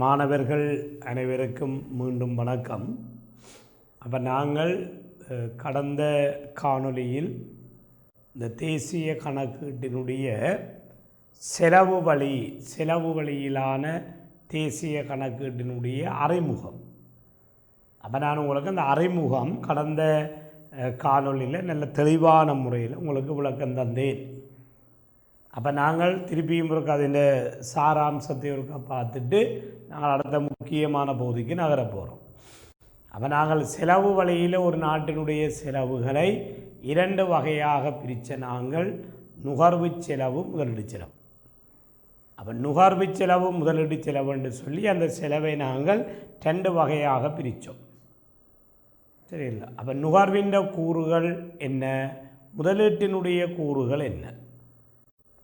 மாணவர்கள் அனைவருக்கும் மீண்டும் வணக்கம். அப்போ நாங்கள் கடந்த காணொளியில் இந்த தேசிய கணக்கீட்டினுடைய செலவு வழியிலான தேசிய கணக்கீட்டினுடைய அறிமுகம். அப்போ நான் உங்களுக்கு அந்த அறிமுகம் கடந்த காணொளியில் நல்ல தெளிவான முறையில் உங்களுக்கு விளக்கம் தந்தேன். அப்போ நாங்கள் திருப்பியும் இருக்க அதின் சாராம்சத்தை இருக்க பார்த்துட்டு நாங்கள் அடுத்த முக்கியமான பகுதிக்கு நகர போகிறோம். அப்போ நாங்கள் செலவு வழியில் ஒரு நாட்டினுடைய செலவுகளை இரண்டு வகையாக பிரித்த நாங்கள் நுகர்வு செலவு, முதலீடு செலவு. அப்போ நுகர்வு செலவு, முதலீடு செலவுன்னு சொல்லி அந்த செலவை நாங்கள் ரெண்டு வகையாக பிரித்தோம். சரிங்களா? அப்போ நுகர்வின் கூறுகள் என்ன, முதலீட்டினுடைய கூறுகள் என்ன?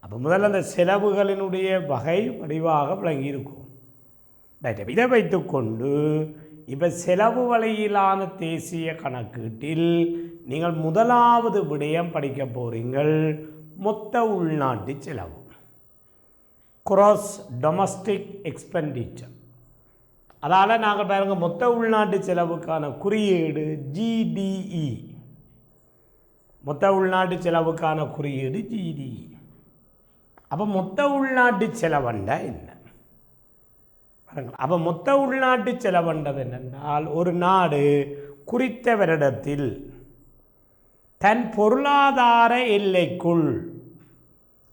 அப்போ முதல்ல அந்த செலவுகளினுடைய வகை வடிவாக விளங்கியிருக்கும். ரைட். இதை வைத்துக்கொண்டு இப்போ செலவு வழியிலான தேசிய கணக்கீட்டில் நீங்கள் முதலாவது விடயம் படிக்க போகிறீங்கள் மொத்த உள்நாட்டு செலவு, கிராஸ் டொமஸ்டிக் எக்ஸ்பெண்டிச்சர். அதால் நாங்கள் பாருங்கள் மொத்த உள்நாட்டு செலவுக்கான குறியீடு GDE. மொத்த உள்நாட்டு செலவுக்கான குறியீடு GDE. அப்போ மொத்த உள்நாட்டு செலவண்டா என்ன? அப்போ மொத்த உள்நாட்டு செலவண்டது என்னென்றால், ஒரு நாடு குறித்த வருடத்தில் தன் பொருளாதார எல்லைக்குள்,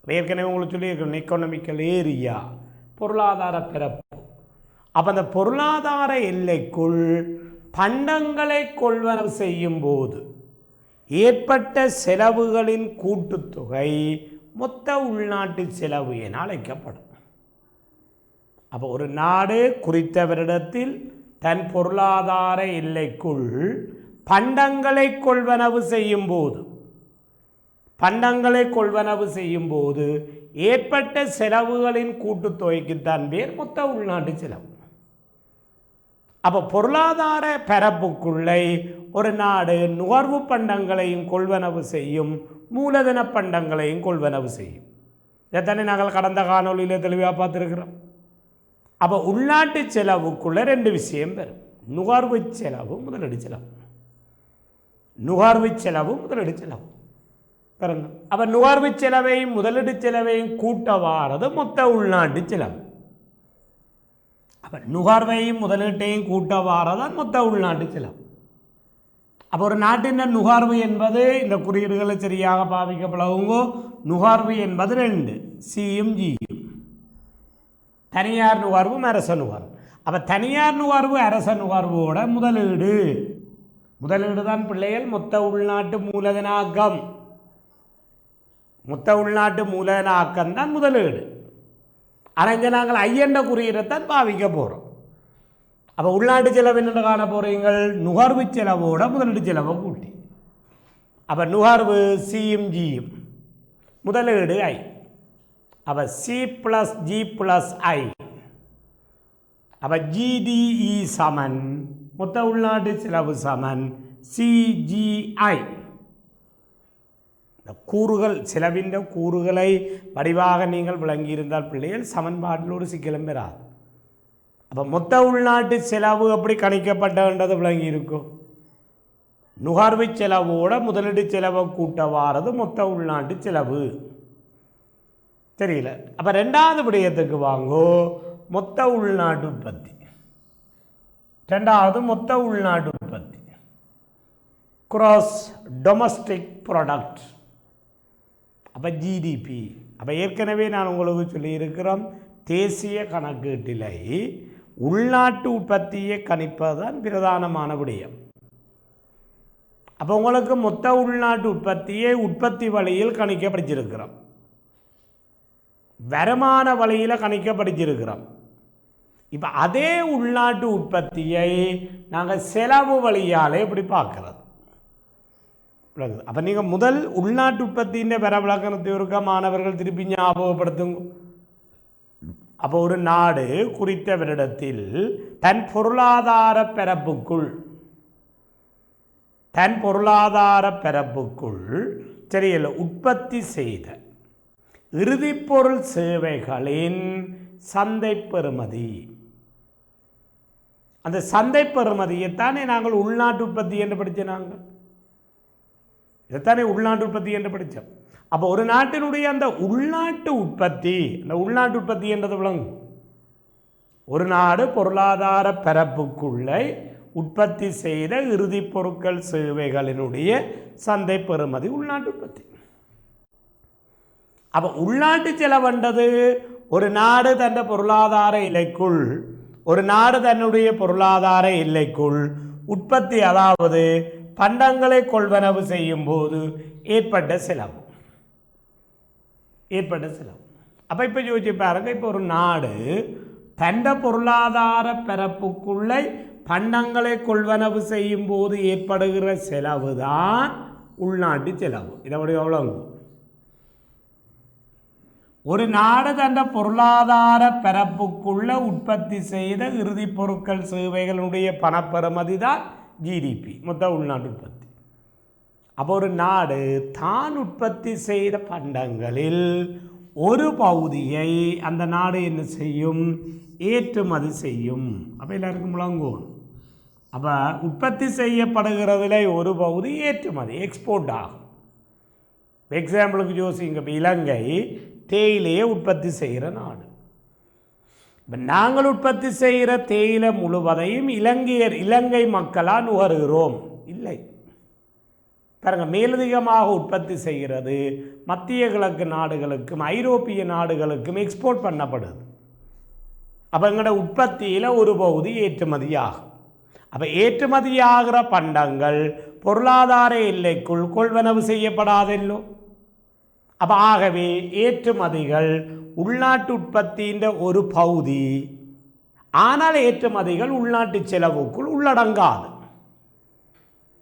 ஏற்கனவே உங்களுக்கு சொல்லியிருக்கணும் எக்கனாமிக்கல் ஏரியா, பொருளாதார பிறப்பு. அப்போ அந்த பொருளாதார எல்லைக்குள் பண்டங்களை கொள்வனவு செய்யும் போது ஏற்பட்ட செலவுகளின் கூட்டுத்தொகை மொத்த உள்நாட்டு செலவு என அழைக்கப்படும். அப்போ ஒரு நாடு குறித்த வருடத்தில் தன் பொருளாதார எல்லைக்குள் பண்டங்களை கொள்வனவு செய்யும் போது ஏற்பட்ட செலவுகளின் கூட்டுத்தொகைக்குத்தான் பேர் மொத்த உள்நாட்டு செலவு. அப்போ பொருளாதார பரப்புக்குள்ளே ஒரு நாடு நுகர்வு பண்டங்களையும் கொள்வனவு செய்யும், மூலதன பண்டங்களையும் கொள்வனவு செய்யும். இதைத்தானே நாங்கள் கடந்த காணொலியில் தெளிவாக பார்த்துருக்கிறோம். அப்போ உள்நாட்டு செலவுக்குள்ளே ரெண்டு விஷயம் பெறும், நுகர்வு செலவு, முதலீடு செலவு. நுகர்வு செலவு, முதலீடு செலவு பாருங்க. அப்போ நுகர்வு செலவையும் முதலீடு செலவையும் கூட்ட வாரது மொத்த உள்நாட்டு செலவு. அப்போ நுகர்வையும் முதலீட்டையும் கூட்ட வாரதான் மொத்த உள்நாட்டு செலவு. அப்போ ஒரு நாட்டின் நுகர்வு என்பது, இந்த குறியீடுகளை சரியாக பாவிக்கப்படவுங்கோ, நுகர்வு என்பது ரெண்டு, சியும் ஜியும். தனியார் நுகர்வும் அரச நுகர்வு. அப்போ தனியார் நுகர்வு அரச நுகர்வோட முதலீடு தான் பிள்ளைகள் மொத்த உள்நாட்டு மூலதனாக்கம். மொத்த உள்நாட்டு மூலதனாக்கம் தான் முதலீடு. ஆனால் இங்கே நாங்கள் ஐயண்ட குறியீடைத்தான் பாவிக்க போகிறோம். அப்போ உள்நாட்டு செலவு என்ன காண போகிறீங்கள், நுகர்வு செலவோட முதலீடு செலவை கூட்டி. அப்போ நுகர்வு சியும் ஜியும், முதலீடு ஐ. அப்போ C+G+I. அப்போ GDE சமன் மொத்த உள்நாட்டு செலவு சமன் CGI. இந்த கூறுகள், செலவின் கூறுகளை வடிவாக நீங்கள் விளங்கியிருந்தால் பிள்ளைகள் சமன்பாட்டில் ஒரு சிக்கலும் பெறாது. அப்போ மொத்த உள்நாட்டு செலவு எப்படி கணிக்கப்பட்டது விளங்கி இருக்கும், நுகர்வு செலவோட முதலீடு செலவை கூட்ட வாரது மொத்த உள்நாட்டு செலவு. தெரியல? அப்போ ரெண்டாவது விடயத்துக்கு வாங்கோ, மொத்த உள்நாட்டு உற்பத்தி. ரெண்டாவது மொத்த உள்நாட்டு உற்பத்தி, கிராஸ் டொமஸ்டிக் ப்ராடக்ட். அப்போ GDP. அப்போ ஏற்கனவே நான் உங்களுக்கு சொல்லியிருக்கிறோம், தேசிய கணக்கீட்டிலே உள்நாட்டு உற்பத்தியை கணிப்பதுதான் பிரதானமான விடயம். அப்போ உங்களுக்கு மொத்த உள்நாட்டு உற்பத்தியை உற்பத்தி வழியில் கணிக்கப்படுத்தியிருக்கிறோம், வருமான வழியில் கணிக்கப்படுத்தியிருக்கிறோம். இப்போ அதே உள்நாட்டு உற்பத்தியை நாங்கள் செலவு வழியால் எப்படி பார்க்குறது? அப்போ நீங்கள் முதல் உள்நாட்டு உற்பத்தியின் வர விளக்கணத்தை இருக்க மாணவர்கள் திருப்பி ஞாபகப்படுத்துங்க. அப்போ ஒரு நாடு குறித்த வருடத்தில் தன் பொருளாதார பரப்புக்குள் தெரியல உற்பத்தி செய்த இறுதிப்பொருள் சேவைகளின் சந்தை பெறுமதி. அந்த சந்தை பெறுமதியைத்தானே நாங்கள் உள்நாட்டு உற்பத்தி என்று படித்தோம். நாங்கள் இதைத்தானே உள்நாட்டு உற்பத்தி என்று படித்தோம். அப்போ ஒரு நாட்டினுடைய அந்த உள்நாட்டு உற்பத்தி, அந்த உள்நாட்டு உற்பத்தி என்றது விளங்கும். ஒரு நாடு பொருளாதார பரப்புக்குள்ளே உற்பத்தி செய்த இறுதிப் பொருட்கள் சேவைகளினுடைய சந்தை பெறுமதி உள்நாட்டு உற்பத்தி. அப்போ உள்நாட்டு செலவென்றது ஒரு நாடு தன் பொருளாதார எல்லைக்குள், ஒரு நாடு தன்னுடைய பொருளாதார எல்லைக்குள் உற்பத்தி, அதாவது பண்டங்களை கொள்வனவு செய்யும் போது ஏற்பட்ட செலவு. அப்போ இப்போ யோசிச்சு பாருங்க, இப்போ ஒரு நாடு தன் பொருளாதார பரப்புக்குள்ளே பண்டங்களை கொள்வனவு செய்யும் போது ஏற்படுகிற செலவு தான் உள்நாட்டு செலவு. இதோடைய எவ்வளோ? ஒரு நாடு தன் பொருளாதார பரப்புக்குள்ள உற்பத்தி செய்த இறுதிப் பொருட்கள் சேவைகளுடைய பணப்பெறுமதி தான் ஜிடிபி, மொத்த உள்நாட்டு உற்பத்தி. அப்போ ஒரு நாடு தான் உற்பத்தி செய்த பண்டங்களில் ஒரு பகுதியை அந்த நாடு என்ன செய்யும்? ஏற்றுமதி செய்யும். அப்போ எல்லாருக்கும் விளங்கும். அப்போ உற்பத்தி செய்யப்படுகிறதுல ஒரு பகுதி ஏற்றுமதி, எக்ஸ்போர்ட் ஆகும். எக்ஸாம்பிளுக்கு யோசிங்க, இப்போ இலங்கை தேயிலையை உற்பத்தி செய்கிற நாடு. இப்போ நாங்கள் உற்பத்தி செய்கிற தேயிலை முழுவதையும் இலங்கை மக்களாக நுகருகிறோம் இல்லை. பாருங்க, மேலதிகமாக உற்பத்தி செய்கிறது மத்திய கிழக்கு நாடுகளுக்கும் ஐரோப்பிய நாடுகளுக்கும் எக்ஸ்போர்ட் பண்ணப்படுது. அப்போ எங்களோட உற்பத்தியில் ஒரு பகுதி ஏற்றுமதியாகும். அப்போ ஏற்றுமதியாகிற பண்டங்கள் பொருளாதார எல்லைக்குள் கொள்வனவு செய்யப்படாதல்லோ. அப்போ ஆகவே ஏற்றுமதிகள் உள்நாட்டு உற்பத்தியின் ஒரு பகுதி. ஆனால் ஏற்றுமதிகள் உள்நாட்டு செலவுக்குள் உள்ளடங்காது.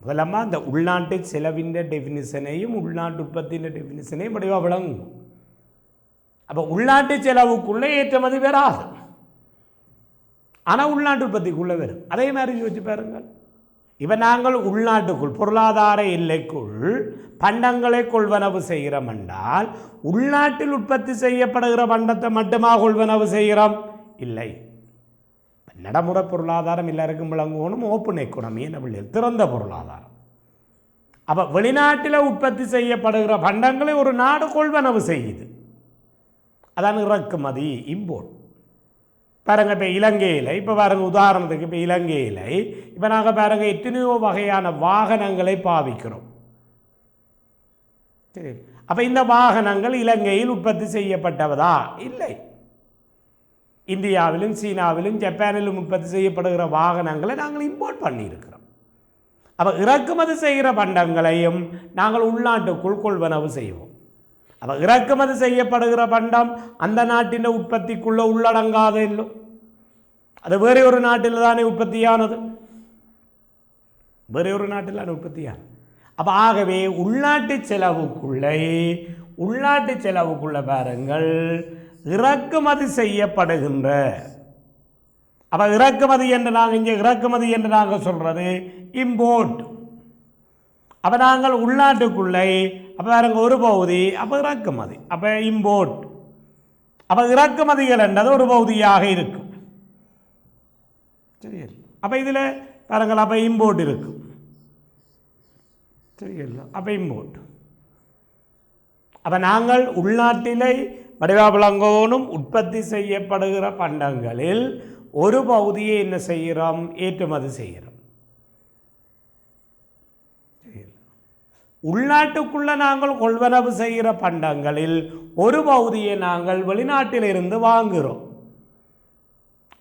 முதலமாக அந்த உள்நாட்டு செலவின் டெஃபினிஷனையும் உள்நாட்டு உற்பத்தியின் டெஃபினிஷனையும் வடிவாக விளங்கும். அப்போ உள்நாட்டு செலவுக்குள்ளே ஏற்றுமதி வராது, ஆனால் உள்நாட்டு உற்பத்திக்குள்ளே வரும். அதே மாதிரி யோசிச்சு பாருங்கள், இப்போ நாங்கள் உள்நாட்டுக்குள் பொருளாதார எல்லைக்குள் பண்டங்களை கொள்வனவு செய்கிறோம் என்றால் உள்நாட்டில் உற்பத்தி செய்யப்படுகிற பண்டத்தை மட்டுமா கொள்வனவு செய்கிறோம்? இல்லை. நடைமுறை பொருளாதாரம் எல்லாருக்கும் விளங்கணும். ஓப்பன் எக்கனாமி என்ன பிள்ளைகள், திறந்த பொருளாதாரம். அப்போ வெளிநாட்டில் உற்பத்தி செய்யப்படுகிற பண்டங்களை ஒரு நாடு கொள்வனவு செய்யுது, அதான் இறக்குமதி, இம்போர்ட். பாருங்க, இப்போ இலங்கையில், இப்போ பாருங்க உதாரணத்துக்கு, இப்போ இலங்கையில் இப்போ நாங்கள் பாருங்க எத்தனையோ வகையான வாகனங்களை பாவிக்கிறோம். சரி, அப்போ இந்த வாகனங்கள் இலங்கையில் உற்பத்தி செய்யப்பட்டவதா? இல்லை. இந்தியாவிலும் சீனாவிலும் ஜப்பானிலும் உற்பத்தி செய்யப்படுகிற வாகனங்களை நாங்கள் இம்போர்ட் பண்ணியிருக்கிறோம். அப்போ இறக்குமதி செய்கிற பண்டங்களையும் நாங்கள் உள்நாட்டுக்குள் கொள்வனவு செய்வோம். அப்போ இறக்குமதி செய்யப்படுகிற பண்டம் அந்த நாட்டின் உற்பத்திக்குள்ளே உள்ளடங்காத இல்லை, அது வேறு ஒரு நாட்டில் தானே உற்பத்தியானது, வேறு ஒரு நாட்டில் தானே உற்பத்தியானது. அப்போ ஆகவே உள்நாட்டு செலவுக்குள்ள பாருங்கள் இறக்குமதி செய்யப்படுகின்ற, அப்போ இறக்குமதி என்று நாங்கள் இங்கே இறக்குமதி என்று நாங்கள் சொல்கிறது இம்போர்ட். அப்போ நாங்கள் உள்நாட்டுக்குள்ளே அப்போ பாருங்க ஒரு பகுதி, அப்போ இறக்குமதி, அப்போ இம்போர்ட். அப்போ இறக்குமதிகள் என்றது ஒரு பகுதியாக இருக்கும். சரி, அப்போ இதில் பாருங்கள், அப்போ இம்போர்ட் இருக்கும். சரிங்களா? அப்போ இம்போர்ட். அப்போ நாங்கள் உள்நாட்டிலே வடிவாபலங்கோனும் உற்பத்தி செய்யப்படுகிற பண்டங்களில் ஒரு பகுதியை என்ன செய்கிறோம்? ஏற்றுமதி செய்கிறோம். உள்நாட்டுக்குள்ள நாங்கள் கொள்வனவு செய்கிற பண்டங்களில் ஒரு பகுதியை நாங்கள் வெளிநாட்டிலிருந்து வாங்குகிறோம்.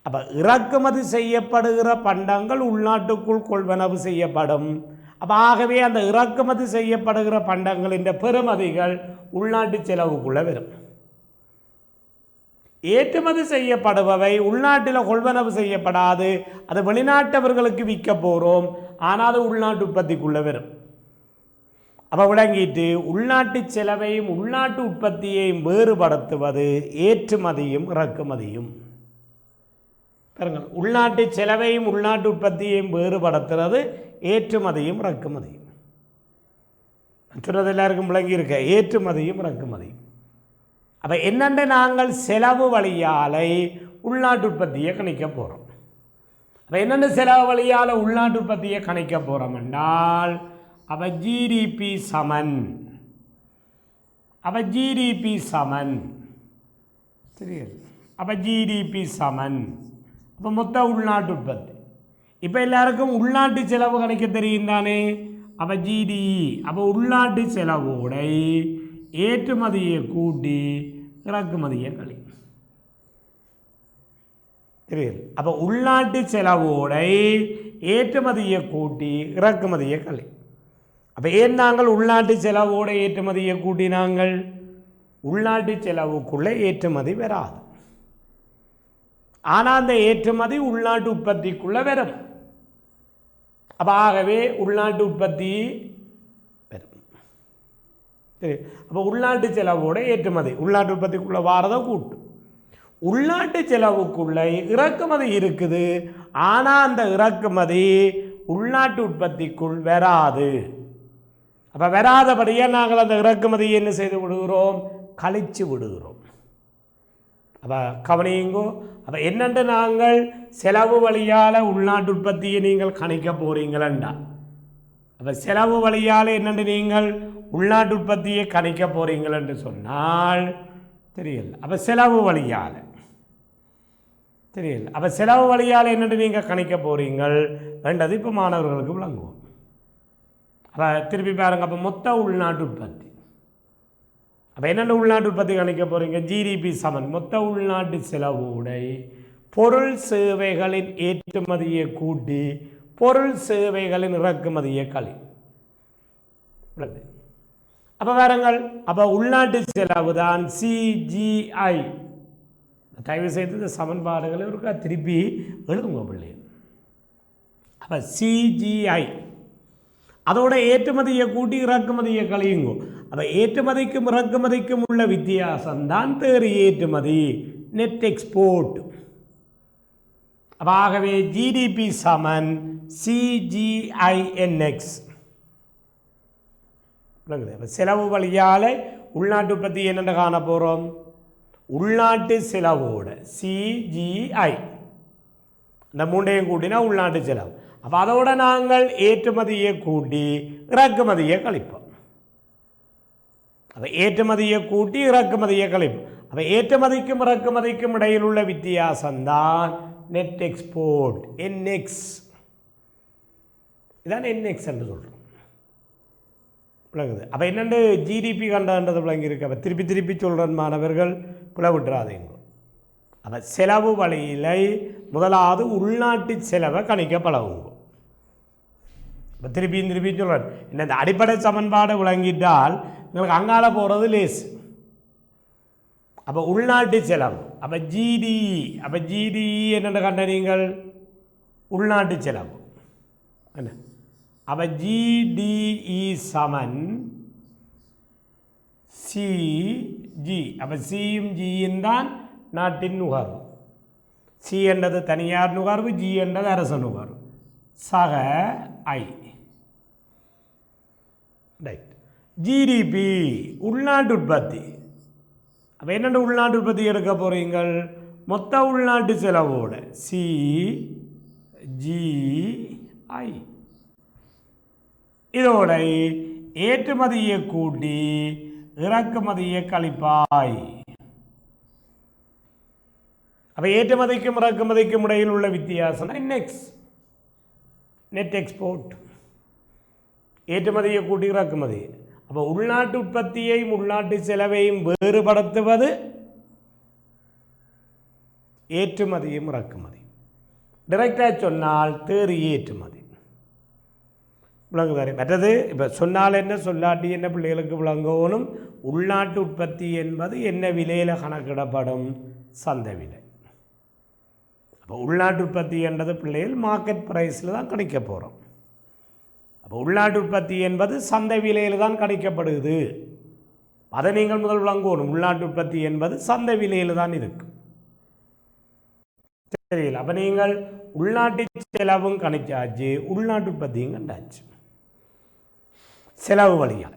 அப்போ இறக்குமதி செய்யப்படுகிற பண்டங்கள் உள்நாட்டுக்குள் கொள்வனவு செய்யப்படும். அப்போ ஆகவே அந்த இறக்குமதி செய்யப்படுகிற பண்டங்களின் பெறுமதிகள் உள்நாட்டு செலவுக்குள்ளே வரும். ஏற்றுமதி செய்யப்படுபவை உள்நாட்டில் கொள்வனவு செய்யப்படாது, அது வெளிநாட்டவர்களுக்கு விற்க போகிறோம், ஆனால் அது உள்நாட்டு உற்பத்திக்குள்ளே வரும். அப்போ விளங்கிட்டு உள்நாட்டு செலவையும் உள்நாட்டு உற்பத்தியையும் வேறுபடுத்துவது ஏற்றுமதியும் இறக்குமதியும். பாருங்கள், உள்நாட்டு செலவையும் உள்நாட்டு உற்பத்தியையும் வேறுபடுத்துறது ஏற்றுமதியும் இறக்குமதியும். சொல்றது எல்லாருக்கும் விளங்கி இருக்க, ஏற்றுமதியும் இறக்குமதியும். அப்போ என்னென்று நாங்கள் செலவு வழியாலை உள்நாட்டு உற்பத்தியை கணிக்க போகிறோம். அப்போ என்னென்ன செலவு வழியால் உள்நாட்டு உற்பத்தியை கணிக்க போகிறோம் என்றால் அப்போ ஜிடிபி சமன் சரி அப்போ ஜிடிபி சமன் அப்போ மொத்த உள்நாட்டு உற்பத்தி இப்போ எல்லாருக்கும் உள்நாட்டு செலவு கணிக்க தெரியும் தானே அப்போ ஜிடிஇ அப்போ உள்நாட்டு செலவோட ஏற்றுமதியை கூட்டி இறக்குமதியை கழி தெரியுது அப்போ உள்நாட்டு செலவோட ஏற்றுமதியை கூட்டி இறக்குமதியை கழி அப்போ ஏன் நாங்கள் உள்நாட்டு செலவோட ஏற்றுமதியை கூட்டினாங்கள் உள்நாட்டு செலவுக்குள்ளே ஏற்றுமதி வராது ஆனால் அந்த ஏற்றுமதி உள்நாட்டு உற்பத்திக்குள்ளே வரும் அப்போ ஆகவே உள்நாட்டு உற்பத்தி வரும் சரி அப்போ உள்நாட்டு செலவோட ஏற்றுமதி உள்நாட்டு உற்பத்திக்குள்ளே வாரதை கூட்டும் உள்நாட்டு செலவுக்குள்ளே இறக்குமதி இருக்குது ஆனால் அந்த இறக்குமதி உள்நாட்டு உற்பத்திக்குள் வராது அப்போ வராதபடியாக நாங்கள் அந்த இறக்குமதியை என்ன செய்து விடுகிறோம் கழிச்சு விடுகிறோம் அப்போ கவனியுங்கோ அப்போ என்னென்று நாங்கள் செலவு வழியால் உள்நாட்டு உற்பத்தியை நீங்கள் கணிக்க போகிறீங்களா அப்போ செலவு வழியால் என்னென்று நீங்கள் உள்நாட்டு உற்பத்தியை கணிக்க போகிறீங்கள் என்று சொன்னால் தெரியல அப்போ செலவு வழியால் தெரியல அப்போ செலவு வழியால் என்னென்று நீங்கள் கணிக்க போகிறீங்கள் என்றது இப்போ மாணவர்களுக்கு விளங்குவோம் அப்போ திருப்பி பாருங்க அப்போ மொத்த உள்நாட்டு உற்பத்தி அப்போ என்னென்ன உள்நாட்டு உற்பத்தி கணிக்க போகிறீங்க ஜிடிபி சமன் மொத்த உள்நாட்டு செலவோடை பொருள் சேவைகளின் ஏற்றுமதியை கூட்டி பொருள் சேவைகளின் இறக்குமதியை கழி அப்போ வேறங்கள் அப்போ உள்நாட்டு செலவு தான் சிஜிஐ தயவு செய்து இந்த சமன்பாடுகளை இருக்கா திருப்பி எழுதுங்க பிள்ளை அப்போ சிஜிஐ அதோட ஏற்றுமதியை கூட்டி இறக்குமதியை கழியுங்க அப்போ ஏற்றுமதிக்கும் இறக்குமதிக்கும் உள்ள வித்தியாசம்தான் தேறி ஏற்றுமதி நெட் எக்ஸ்போர்ட் அப்போ ஆகவே ஜிடிபி சமன் சிஜிஐஎன்எக்ஸ் அப்போ செலவு வழியால் உள்நாட்டு உற்பத்தி என்னென்ன காண போகிறோம் உள்நாட்டு செலவோட சிஜிஐ இந்த மூண்டையும் கூட்டினா உள்நாட்டு செலவு அப்போ அதோட நாங்கள் ஏற்றுமதியை கூட்டி இறக்குமதியை கழிப்போம் அப்போ ஏற்றுமதியை கூட்டி இறக்குமதியை கழிப்போம் அப்போ ஏற்றுமதிக்கும் இறக்குமதிக்கும் இடையில் உள்ள வித்தியாசம்தான் நெட் எக்ஸ்போர்ட் என்எக்ஸ் இதான் என்எக்ஸ் என்று சொல்கிறோம் விளங்குது அப்போ என்னென்று ஜிடிபி கண்டது விளங்கியிருக்கு அப்போ திருப்பி திருப்பி சொல்கிற மாணவர்கள் பிளவிட்டுறாதீங்க அப்போ செலவு வழியில் முதலாவது உள்நாட்டு செலவை கணிக்க பழகுங்க இப்போ திருப்பி சொல்கிறேன் என்ன இந்த அடிப்படை சமன்பாடு விளங்கிட்டால் உங்களுக்கு அங்கால போகிறது லேஸ் அப்போ உள்நாட்டு செலவு அப்போ ஜிடிஇ என்னென்ன கண்ட நீங்கள் உள்நாட்டு செலவு என்ன அப்போ ஜிடிஇ சமன் சிஜி அப்போ சியும் ஜியும் தான் நாட்டின் நுகர்வு சி என்றது தனியார் நுகர்வு ஜி என்றது அரச நுகர்வு சக ஐ ரைட் ஜிடிபி உள்நாட்டு உற்பத்தி அப்போ என்னென்ன உள்நாட்டு உற்பத்தி எடுக்க போகிறீங்கள் மொத்த உள்நாட்டு செலவோட சிஜிஐ இதோட ஏற்றுமதியை கூட்டி இறக்குமதியை கழிப்பாய் அப்போ ஏற்றுமதிக்கும் இறக்குமதிக்கும் இடையில் உள்ள வித்தியாசம் நெக்ஸ் நெட் எக்ஸ்போர்ட் ஏற்றுமதியை கூட்டி இறக்குமதி அப்போ உள்நாட்டு உற்பத்தியையும் உள்நாட்டு செலவையும் வேறுபடுத்துவது ஏற்றுமதியும் இறக்குமதி டைரெக்டாக சொன்னால் தேறி ஏற்றுமதி விளங்குதாரு மற்றது இப்போ சொன்னால் என்ன சொல்லாட்டி என்ன பிள்ளைகளுக்கு விளங்கணும் உள்நாட்டு உற்பத்தி என்பது என்ன விலையில் கணக்கிடப்படும் சந்தை விலை அப்போ உள்நாட்டு உற்பத்தி என்றது பிள்ளைகள் மார்க்கெட் ப்ரைஸில் தான் கணிக்க போகிறோம் அப்போ உள்நாட்டு உற்பத்தி என்பது சந்தை விலையில் தான் கணிக்கப்படுது அதை நீங்கள் முதல் விளங்கணும் உள்நாட்டு உற்பத்தி என்பது சந்தை விலையில் தான் இருக்கு தெரியல அப்போ நீங்கள் உள்நாட்டு செலவும் கணிச்சாச்சு உள்நாட்டு உற்பத்தியும் கண்டாச்சு செலவு வழியால்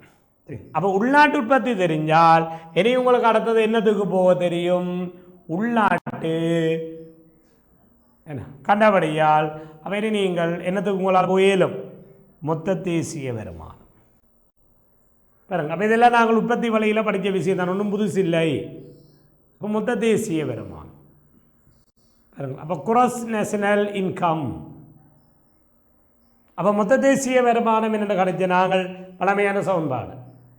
அப்போ உள்நாட்டு உற்பத்தி தெரிஞ்சால் இனி உங்களுக்கு அடுத்தது என்னத்துக்கு போக தெரியும் உள்நாட்டு என்ன கண்டபடியால் அவை நீங்கள் என்னத்துக்கு உங்களால் போயிலும் மொத்த தேசிய வருமானம் பாருங்க. அப்போ இதெல்லாம் நாங்கள் உற்பத்தி வழியில் படித்த விஷயம் தான், ஒன்றும் புதுசு இல்லை. இப்போ மொத்த தேசிய வருமானம் பாருங்க. அப்போ குரோஸ் நேஷனல் இன்கம். அப்போ மொத்த தேசிய வருமானம் என்ன கிடைச்ச நாங்கள் பழமையான சமன்பாடு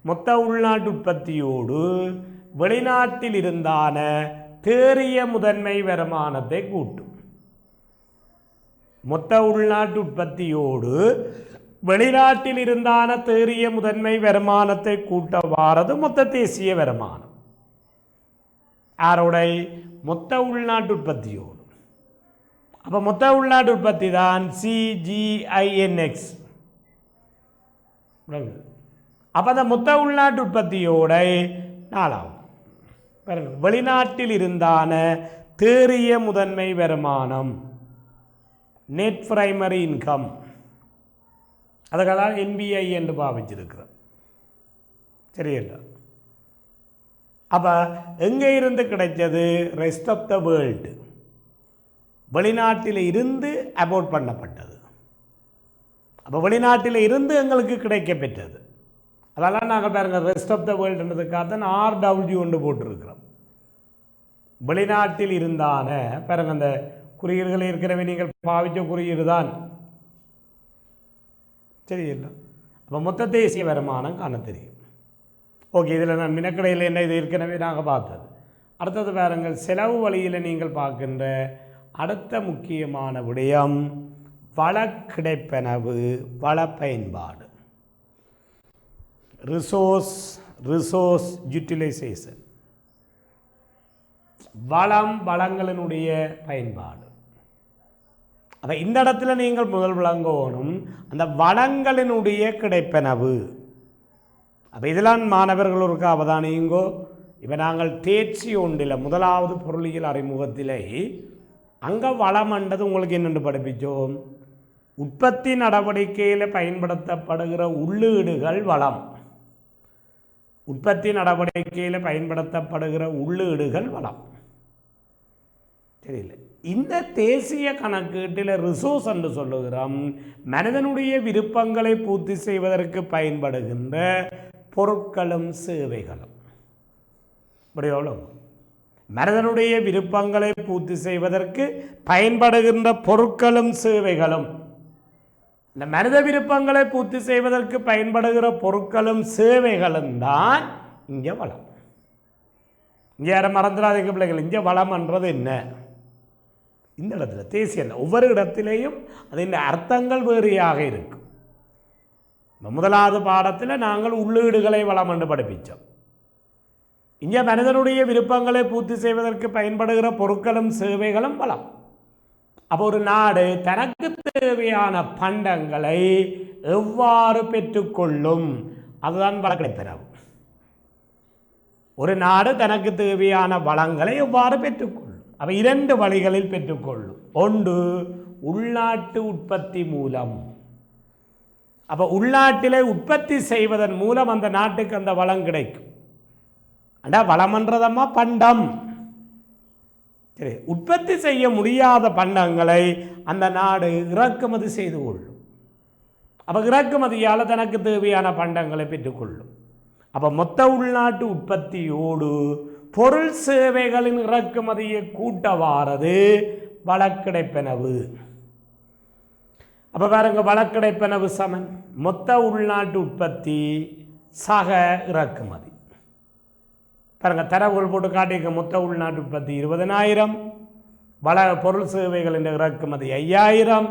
மொத்த உள்நாட்டு உற்பத்தியோடு வெளிநாட்டில் இருந்தான தேறிய முதன்மை வருமானத்தை கூட்டும். மொத்த உள்நாட்டு உற்பத்தியோடு வெளிநாட்டில் இருந்தான தேறிய முதன்மை வருமானத்தை கூட்ட வாரது மொத்த தேசிய வருமானம். யாரோடை? மொத்த உள்நாட்டு உற்பத்தியோடு. அப்போ மொத்த உள்நாட்டு உற்பத்தி தான் CGINX. அப்போ அந்த மொத்த உள்நாட்டு உற்பத்தியோட நாலாவது பாருங்க, வெளிநாட்டில் இருந்தான தேறிய முதன்மை வருமானம் நெட் பிரைமரி இன்கம், அதுக்கெல்லாம் NBI என்று பாவிச்சிருக்கிறோம். சரியில்லை? அப்போ எங்கே இருந்து கிடைச்சது? ரெஸ்ட் ஆஃப் த வேர்ல்டு, வெளிநாட்டில் இருந்து அபோர்ட் பண்ணப்பட்டது. அப்போ வெளிநாட்டில் இருந்து எங்களுக்கு கிடைக்க பெற்றது. அதெல்லாம் நாங்கள் பாருங்கள் ரெஸ்ட் ஆஃப் த வேர்ல்டுன்றதுக்காக தான் RW ஒன்று போட்டிருக்கிறோம். வெளிநாட்டில் இருந்தான பாருங்கள், அந்த குறியீடுகள் ஏற்கனவே நீங்கள் பாவித்த குறியீடு தான். சரியில்லை? அப்போ மொத்த தேசிய வருமானம் காண தெரியும். ஓகே, இதில் நான் மினக்கடையில் என்ன இது ஏற்கனவே நாங்கள் பார்த்தது. அடுத்தது பாருங்கள், செலவு வழியில் நீங்கள் பார்க்கின்ற அடுத்த முக்கியமான விடயம் வள கிடைப்பனவு, வள பயன்பாடு, ரிசோர்ஸ் யூட்டிலைசேஷன், வளங்களினுடைய பயன்பாடு. அப்போ இந்த இடத்துல நீங்கள் முதல் விளங்கணும் அந்த வளங்களினுடைய கிடைப்பனவு. அப்போ இதெல்லாம் மாணவர்கள் ஒரு அவதானியுங்கோ. இப்போ நாங்கள் தேர்ச்சி ஒன்றில் முதலாவது பொருளியல் அறிமுகத்திலே அங்கே வளமண்டது உங்களுக்கு என்னென்று படிப்பிச்சோம்? உற்பத்தி நடவடிக்கையில் பயன்படுத்தப்படுகிற உள்ளீடுகள் வளம். உற்பத்தி நடவடிக்கையில் பயன்படுத்தப்படுகிற உள்ளீடுகள் வளம். தெரியல? இந்த தேசிய கணக்கீட்டில் ரிசோர்ஸ் என்று சொல்லுகிறோம் மனிதனுடைய விருப்பங்களை பூர்த்தி செய்வதற்கு பயன்படுகின்ற பொருட்களும் சேவைகளும். இப்படி எவ்வளோ மனிதனுடைய விருப்பங்களை பூர்த்தி செய்வதற்கு பயன்படுகின்ற பொருட்களும் சேவைகளும். இந்த மனித விருப்பங்களை பூர்த்தி செய்வதற்கு பயன்படுகிற பொருட்களும் சேவைகளும் தான் இங்கே வளம். இங்கே யாரும் மறந்துடாதீங்க பிள்ளைகள், இங்கே வளம்ன்றது என்ன? இந்த இடத்துல தேசிய ஒவ்வொரு இடத்திலேயும் அதன் அர்த்தங்கள் வேறையாக இருக்கும். முதலாவது பாடத்தில் நாங்கள் உள்ளீடுகளை வளம் என்று படிப்பித்தோம். இங்கே மனிதனுடைய விருப்பங்களை பூர்த்தி செய்வதற்கு பயன்படுகிற பொருட்களும் சேவைகளும் வளம். அப்போ ஒரு நாடு தனக்கு தேவையான பண்டங்களை எவ்வாறு பெற்றுக்கொள்ளும், அதுதான் வள கிடைப்பனவு. ஒரு நாடு தனக்கு தேவையான வளங்களை எவ்வாறு பெற்றுக்கொள்ளும்? அவை இரண்டு வழிகளில் பெற்றுக்கொள்ளும். ஒன்று உள்நாட்டு உற்பத்தி மூலம். அப்போ உள்நாட்டிலே உற்பத்தி செய்வதன் மூலம் அந்த நாட்டுக்கு அந்த வளம் கிடைக்கும். அண்டா வளமன்றதம்மா பண்டம். சரி, உற்பத்தி செய்ய முடியாத பண்டங்களை அந்த நாடு இறக்குமதி செய்து கொள்ளும். அப்போ இறக்குமதியால் தனக்கு தேவையான பண்டங்களை பெற்றுக்கொள்ளும். அப்போ மொத்த உள்நாட்டு உற்பத்தியோடு பொருள் சேவைகளின் இறக்குமதியை கூட்டவாரது வளக்கிடைப்பனவு. அப்போ பாருங்க, வளக்கிடைப்பனவு சமன் மொத்த உள்நாட்டு உற்பத்தி சக இறக்குமதி. பாருங்க, தரவுகள் போட்டு காட்டியிருக்க. மொத்த உள்நாட்டு உற்பத்தி 20,000, பொருள் சேவைகளின் இறக்குமதி 5,000,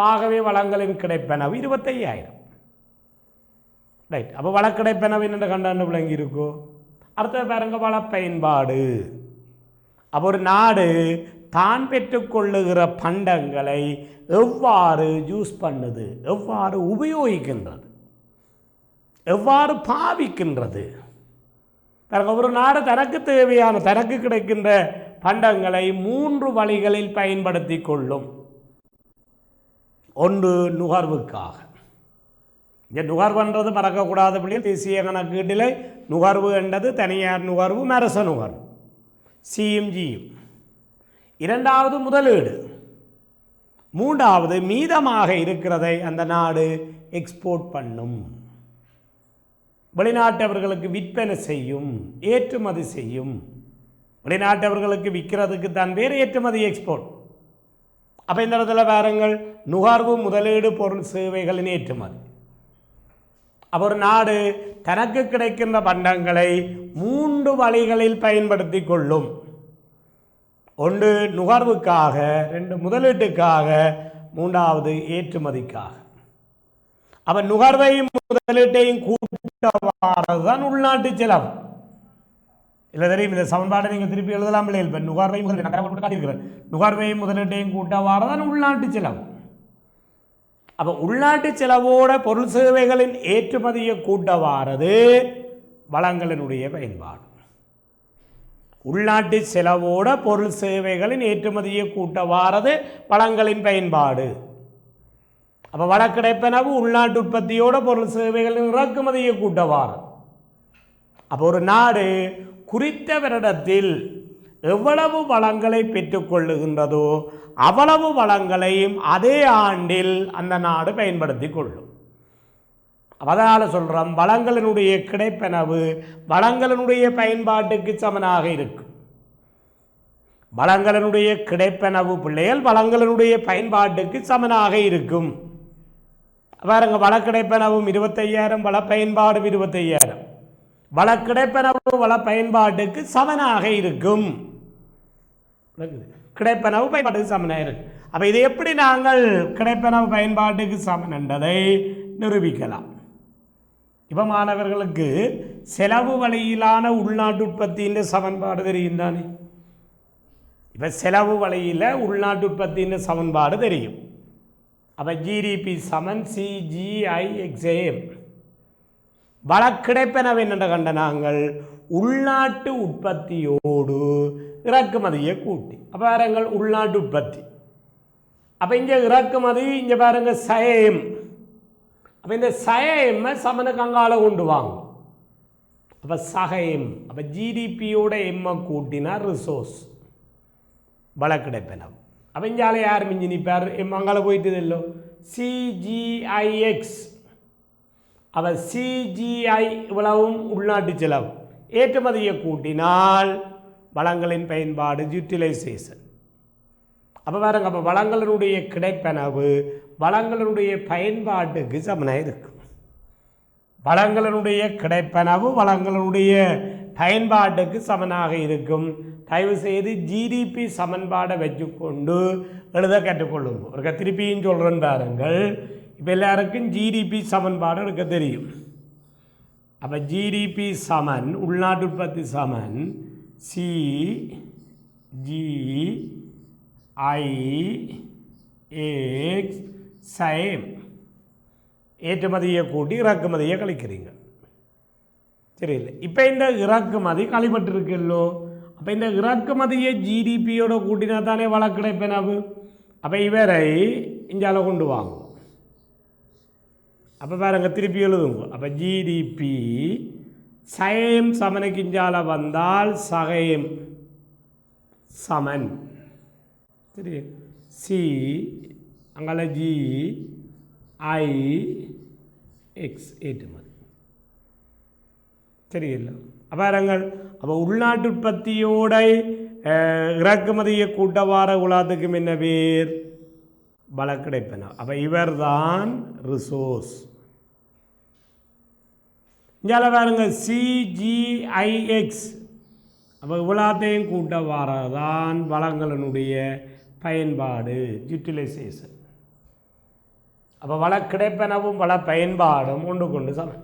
ஆகவே வளங்களின் கிடைப்பனவு 25,000. ரைட். அப்போ வளக்கிடைப்பனவு என்ன கண்டாண்டு விளங்கி இருக்கோ. அடுத்தது பாருங்க, வள பயன்பாடு. அப்போ ஒரு நாடு தான் பெற்றுக்கொள்ளுகிற பண்டங்களை எவ்வாறு யூஸ் பண்ணுது, எவ்வாறு உபயோகிக்கின்றது, எவ்வாறு பாவிக்கின்றது. ஒரு நாடு தனக்கு தேவையான தனக்கு கிடைக்கின்ற பண்டங்களை 3 வழிகளில் பயன்படுத்தி கொள்ளும். ஒன்று நுகர்வுக்காக. இங்கே நுகர்வுன்றது மறக்கக்கூடாத பிள்ளைகள். தேசிய கணக்கீட்டில் நுகர்வு என்றது தனியார் நுகர்வு, அரச நுகர்வு, CMGயும். இரண்டாவது முதலீடு. மூன்றாவது மீதமாக இருக்கிறதை அந்த நாடு எக்ஸ்போர்ட் பண்ணும், வெளிநாட்டவர்களுக்கு விற்பனை செய்யும், ஏற்றுமதி செய்யும். வெளிநாட்டவர்களுக்கு விற்கிறதுக்கு தான் வேறு ஏற்றுமதி எக்ஸ்போர்ட். அப்போ இந்த இடத்துல பாருங்கள், நுகர்வு முதலீடு பொருள் சேவைகளின் ஏற்றுமதி. அப்போ ஒரு நாடு தனக்கு கிடைக்கின்ற பண்டங்களை 3 வழிகளில் பயன்படுத்தி கொள்ளும். 1 நுகர்வுக்காக, 2 முதலீட்டுக்காக, 3வது ஏற்றுமதிக்காக. அப்போ நுகர்வையும் முதலீட்டையும் கூட்டவாறதுதான் உள்நாட்டு செலவு. இல்லை தெரியும், இந்த சமன்பாடை நீங்கள் திருப்பி எழுதலாம் இல்லை? இப்போ நுகர்வையும் நுகர்வையும் முதலீட்டையும் கூட்டவாறதான் உள்நாட்டு செலவு. அப்போ உள்நாட்டு செலவோட பொருள் சேவைகளின் ஏற்றுமதியை கூட்டவாறது வளங்களினுடைய பயன்பாடு. உள்நாட்டு செலவோட பொருள் சேவைகளின் ஏற்றுமதியை கூட்டவாறது வளங்களின் பயன்பாடு. அப்போ வள கிடைப்பனவு உள்நாட்டு உற்பத்தியோட பொருள் சேவைகளின் இறக்குமதியை கூட்டவாறு. அப்போ ஒரு நாடு குறித்த வருடத்தில் எவ்வளவு வளங்களை பெற்றுக்கொள்ளுகின்றதோ அவ்வளவு வளங்களையும் அதே ஆண்டில் அந்த நாடு பயன்படுத்தி கொள்ளும். அதனால் சொல்கிறோம், வளங்களினுடைய கிடைப்பனவு வளங்களினுடைய பயன்பாட்டுக்கு சமனாக இருக்கும். வளங்களினுடைய கிடைப்பனவு பிள்ளைகள் வளங்களினுடைய பயன்பாட்டுக்கு சமனாக இருக்கும். பாருங்க, வள கிடைப்பனவும் 25,000, வள பயன்பாடும் 25,000. வள கிடைப்பனவு வள பயன்பாட்டுக்கு சமனாக இருக்கும். கிடைப்பனவு பயன்பாட்டுக்கு சமனாக இருக்கு. அப்போ இதை எப்படி நாங்கள் கிடைப்பனவு பயன்பாட்டுக்கு சமன் என்பதை நிரூபிக்கலாம்? இப்போ மாணவர்களுக்கு செலவு வழியிலான உள்நாட்டு உற்பத்தியின் சமன்பாடு தெரியும் தானே? இப்போ செலவு வழியில் உள்நாட்டு உற்பத்தியின் சமன்பாடு தெரியும். அப்போ ஜிடிபி சமன் CGIXAM. வள கிடைப்பனவு என்னென்ன கண்ட நாங்கள் உள்நாட்டு உற்பத்தியோடு இறக்குமதியை கூட்டி. அப்போ பாருங்கள், உள்நாட்டு உற்பத்தி. அப்போ இங்கே இறக்குமதி, இங்கே பாருங்கள் சயம். அப்போ இந்த சயம் சமனுக்கு அங்கால கொண்டு வாங்க. அப்போ சகயம். அப்போ ஜிடிபியோட எம்மை கூட்டினா ரிசோர்ஸ் வள கிடைப்பனவு. அப்போ இங்கால யார் மிஞ்சி நிற்பார்? எம் அங்கால போயிட்டு இல்லோ CGIX. அப்போ CGI இவ்வளவும் உள்நாட்டு செலவு. ஏற்றுமதியை கூட்டினால் வளங்களின் பயன்பாடு யூட்டிலைசேஷன். அப்போ பாருங்க, அப்போ வளங்களினுடைய கிடைப்பனவு வளங்களினுடைய பயன்பாட்டுக்கு சமனாக இருக்கும். வளங்களினுடைய கிடைப்பனவு வளங்களினுடைய பயன்பாட்டுக்கு சமனாக இருக்கும். தயவு செய்து ஜிடிபி சமன்பாடை வச்சுக்கொண்டு எழுத கற்றுக்கொள்ளுங்க. ஒரு திருப்பியும் சொல்கிறேன்னு பாருங்கள். இப்போ எல்லாருக்கும் ஜிடிபி சமன்பாடு எடுக்க தெரியும். அப்போ ஜிடிபி சமன் உள்நாட்டு உற்பத்தி சமன் CGIX சயம். ஏற்றுமதியை கூட்டி இறக்குமதியை கழிக்கிறீங்க, சரியில்லை? இப்போ இந்த இறக்குமதி கழிப்பட்டிருக்கல்லோ. அப்போ இந்த இறக்குமதியை ஜிடிபியோட கூட்டினா தானே வள கிடைப்பனவு. அப்போ இவரை இங்கால கொண்டு வாங்க. அப்போ பாருங்க, திருப்பி எழுதுங்க. அப்போ ஜிடிபி சயம் சமனுக்கு இஞ்சால வந்தால் சகயம் சமன், சரி? சி அங்கால GIX ஏற்றுமதி, சரியில்லை? பாருங்கள், அப்போ உள்நாட்டு உற்பத்தியோட இறக்குமதியை கூட்டவார உலாத்துக்கும் என்ன பேர்? வள கிடைப்பனவு. அப்போ இவர் தான் ரிசோர்ஸ். இங்கே பாருங்க CGIX. அப்போ இவ்வளோத்தையும் கூட்டவாரதான் வளங்களினுடைய பயன்பாடு யூட்டிலைசேஷன். அப்போ வள கிடைப்பனவும் வள பயன்பாடும் ஒன்று கொண்டு சமன்.